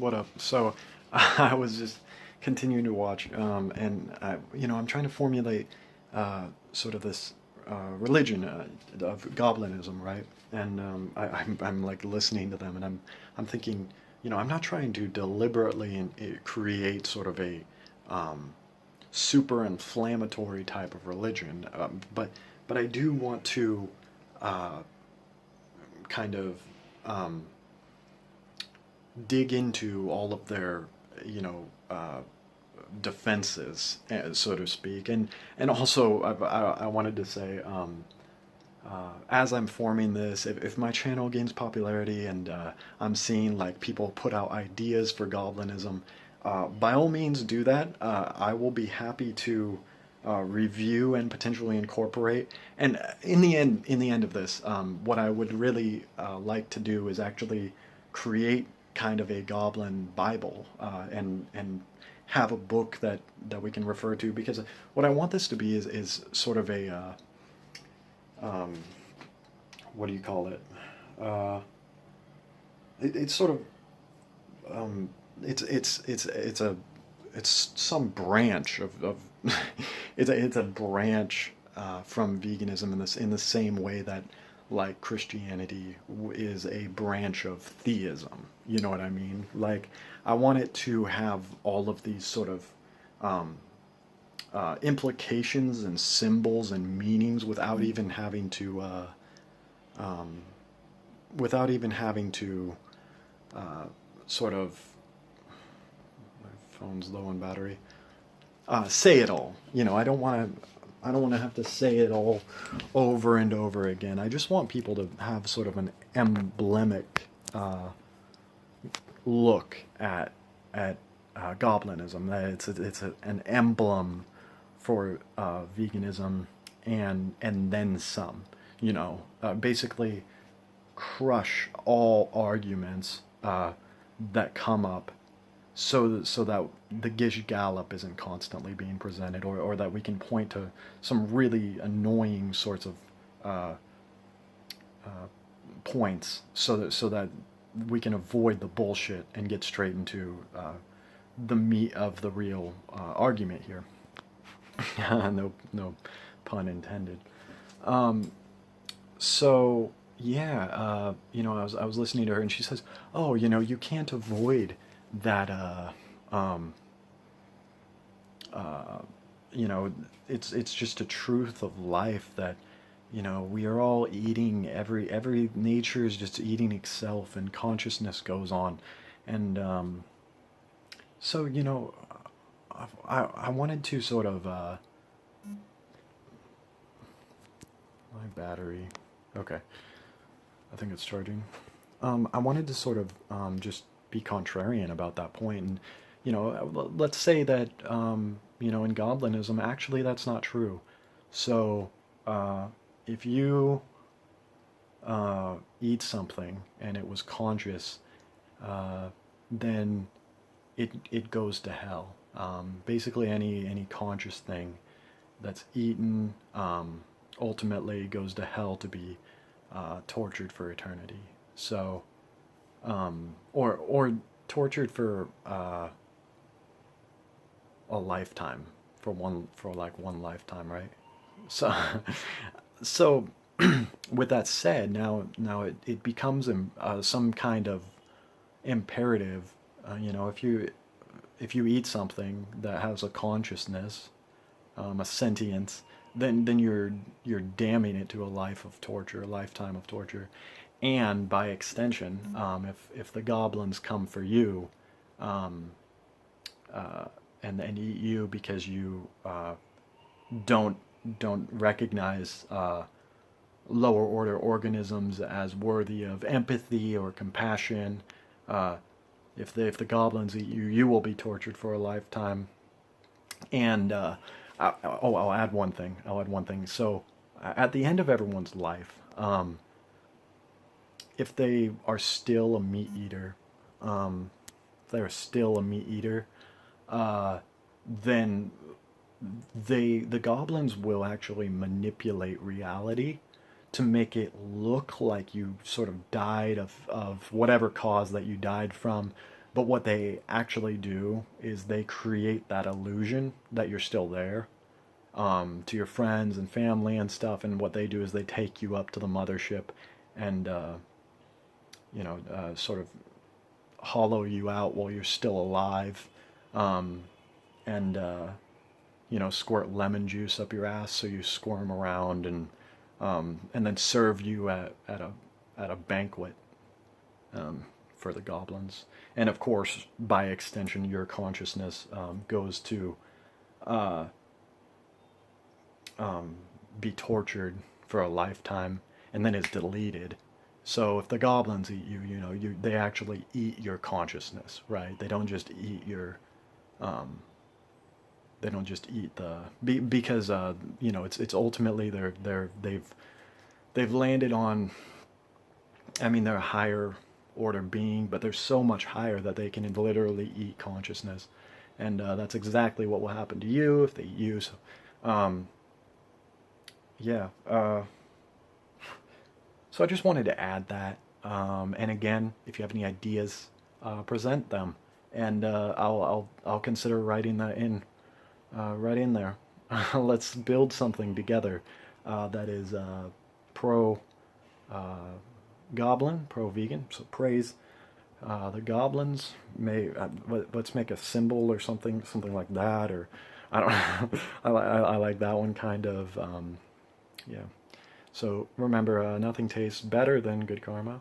What up? So, I was just continuing to watch, and I'm trying to formulate sort of this religion of goblinism, right? And I'm like listening to them, and I'm thinking, I'm not trying to deliberately create sort of a um, super inflammatory type of religion, but I do want to uh, kind of um, dig into all of their, you know, uh, defenses, so to speak, and also I wanted to say, as I'm forming this, if my channel gains popularity and I'm seeing like people put out ideas for goblinism, by all means do that. I will be happy to review and potentially incorporate. And in the end of this, what I would really like to do is actually create kind of a goblin Bible, and have a book that we can refer to, because what I want this to be is sort of a um, what do you call it? Uh, it's sort of um, it's some branch of it's a branch from veganism, in the same way that like Christianity is a branch of theism. You know what I mean? Like, I want it to have all of these sort of um, implications and symbols and meanings um, without even having to uh, sort of, my phone's low on battery, say it all. I don't want to have to say it all over and over again. I just want people to have sort of an emblemic look at goblinism. That an emblem for veganism, and then some. Basically crush all arguments that come up, so that the Gish Gallop isn't constantly being presented, or that we can point to some really annoying sorts of uh, uh, points, so that we can avoid the bullshit and get straight into the meat of the real argument here. No pun intended. Um, so yeah, I was listening to her, and she says, "Oh, you can't avoid that. Um, uh, you know, it's just a truth of life that we are all eating. Every nature is just eating itself, and consciousness goes on, and so I wanted to sort of my battery. Okay, I think it's charging. I wanted to sort of just be contrarian about that point, and let's say that in Goblinism, actually, that's not true. So, if you eat something and it was conscious, then it goes to hell. Basically, any conscious thing that's eaten ultimately goes to hell to be tortured for eternity. So, or tortured for a lifetime, for like one lifetime, right? So, so with that said, now it becomes some kind of imperative. If you eat something that has a consciousness, a sentience, then you're damning it to a life of torture, a lifetime of torture, and by extension, if the goblins come for you, um, uh, and eat you because you don't don't recognize lower order organisms as worthy of empathy or compassion. Uh, if the goblins eat you, you will be tortured for a lifetime. And I'll add one thing. I'll add one thing. So at the end of everyone's life, if they are still a meat eater, if they're still a meat eater, uh, then the goblins will actually manipulate reality to make it look like you sort of died of whatever cause that you died from, But what they actually do is they create that illusion that you're still there, to your friends and family and stuff. And what they do is they take you up to the mothership and, sort of hollow you out while you're still alive, um, and squirt lemon juice up your ass so you squirm around, and then serve you at a banquet, for the goblins. And of course, by extension, your consciousness goes to uh, be tortured for a lifetime, and then is deleted. So if the goblins eat you, they actually eat your consciousness, right? They don't just eat your, um, they don't just eat because it's ultimately they've landed on. I mean, they're a higher order being, but they're so much higher that they can literally eat consciousness, and that's exactly what will happen to you if they eat you. So, um, yeah. So I just wanted to add that. And again, if you have any ideas, present them, and I'll consider writing that in, right in there. Let's build something together that is pro uh, goblin, pro vegan. So praise the goblins. Let's make a symbol or something like that. Or I don't know. I like that one kind of. Yeah. So remember, nothing tastes better than good karma.